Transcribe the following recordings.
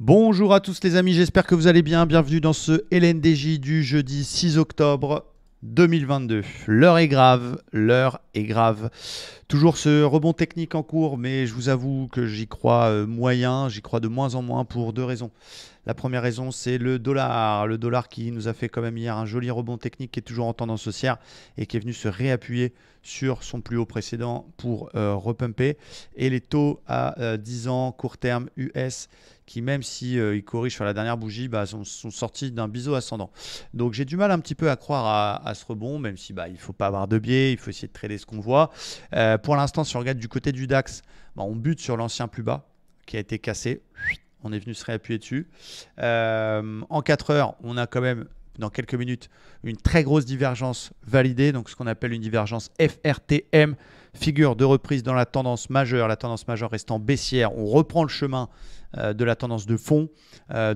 Bonjour à tous les amis, j'espère que vous allez bien. Bienvenue dans ce LNDJ du jeudi 6 octobre 2022. L'heure est grave, l'heure est grave. Toujours ce rebond technique en cours, mais je vous avoue que j'y crois moyen, j'y crois de moins en moins pour deux raisons. La première raison, c'est le dollar qui nous a fait quand même hier un joli rebond technique qui est toujours en tendance haussière et qui est venu se réappuyer sur son plus haut précédent pour repumper. Et les taux à 10 ans, court terme US, qui même si ils corrigent sur la dernière bougie, sont sortis d'un biseau ascendant. Donc j'ai du mal un petit peu à croire à ce rebond, même si il ne faut pas avoir de biais, il faut essayer de trader ce qu'on voit. Pour l'instant, si on regarde du côté du DAX, on bute sur l'ancien plus bas qui a été cassé. On est venu se réappuyer dessus. En 4 heures, on a quand même, dans quelques minutes, une très grosse divergence validée, donc ce qu'on appelle une divergence FRTM, figure de reprise dans la tendance majeure restant baissière. On reprend le chemin de la tendance de fond.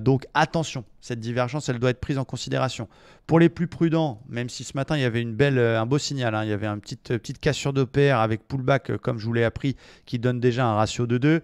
Donc attention, cette divergence, elle doit être prise en considération. Pour les plus prudents, même si ce matin, il y avait un beau signal, il y avait une petite cassure de paire avec pullback, comme je vous l'ai appris, qui donne déjà un ratio de 2.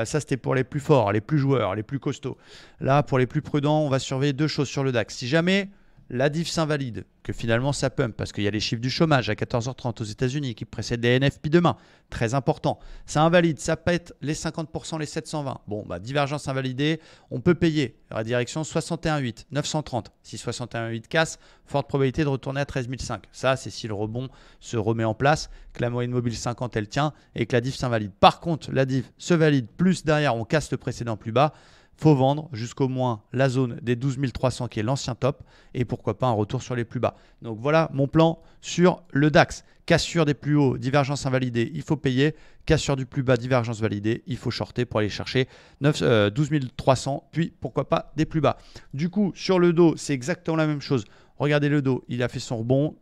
Ça, c'était pour les plus forts, les plus joueurs, les plus costauds. Là, pour les plus prudents, on va surveiller deux choses sur le DAX. Si jamais la diff s'invalide, que finalement ça pump, parce qu'il y a les chiffres du chômage à 14h30 aux États-Unis qui précèdent les NFP demain, très important. Ça invalide, ça pète les 50%, les 720. Bon, divergence invalidée, on peut payer. La direction 61,8, 930. Si 61,8 casse, forte probabilité de retourner à 13,500. Ça, c'est si le rebond se remet en place, que la moyenne mobile 50 elle tient et que la diff s'invalide. Par contre, la diff se valide, plus derrière on casse le précédent plus bas. Faut vendre jusqu'au moins la zone des 12 300 qui est l'ancien top et pourquoi pas un retour sur les plus bas. Donc voilà mon plan sur le DAX. Cassure des plus hauts, divergence invalidée, il faut payer. Cassure du plus bas, divergence validée, il faut shorter pour aller chercher 12 300, puis pourquoi pas des plus bas. Du coup, sur le dos, c'est exactement la même chose. Regardez le dos, il a fait son rebond,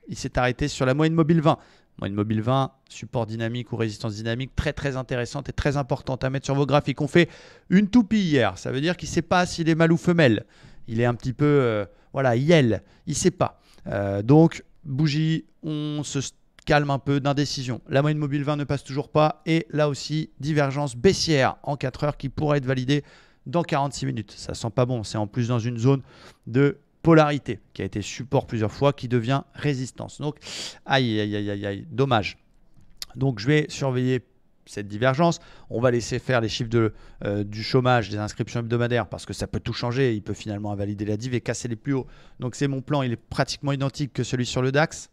il s'est arrêté sur la moyenne mobile 20. Moyenne mobile 20, support dynamique ou résistance dynamique, très très intéressante et très importante à mettre sur vos graphiques. On fait une toupie hier, ça veut dire qu'il ne sait pas s'il est mâle ou femelle. Il est un petit peu, il ne sait pas. Donc, bougie, on se calme un peu d'indécision. La moyenne mobile 20 ne passe toujours pas et là aussi, divergence baissière en 4 heures qui pourrait être validée dans 46 minutes. Ça sent pas bon, c'est en plus dans une zone de polarité qui a été support plusieurs fois qui devient résistance. Donc aïe, dommage. Donc je vais surveiller cette divergence. On va laisser faire les chiffres du chômage, des inscriptions hebdomadaires parce que ça peut tout changer. Il peut finalement invalider la div et casser les plus hauts. Donc c'est mon plan, il est pratiquement identique que celui sur le DAX.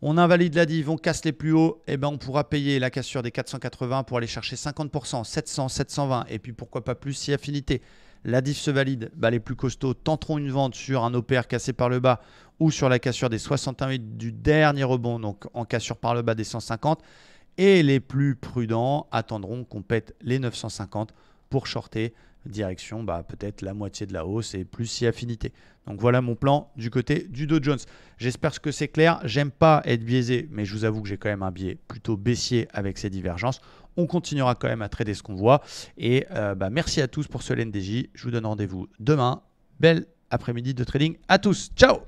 On invalide la div, on casse les plus hauts, et on pourra payer la cassure des 480 pour aller chercher 50%, 700, 720 et puis pourquoi pas plus si affinité. La diff se valide, les plus costauds tenteront une vente sur un OPR cassé par le bas ou sur la cassure des 61 du dernier rebond, donc en cassure par le bas des 150. Et les plus prudents attendront qu'on pète les 950 pour shorter direction peut-être la moitié de la hausse et plus si affinité. Donc voilà mon plan du côté du Dow Jones. J'espère que c'est clair. J'aime pas être biaisé, mais je vous avoue que j'ai quand même un biais plutôt baissier avec ces divergences. On continuera quand même à trader ce qu'on voit. Et merci à tous pour ce LNDJ. Je vous donne rendez-vous demain. Belle après-midi de trading à tous. Ciao!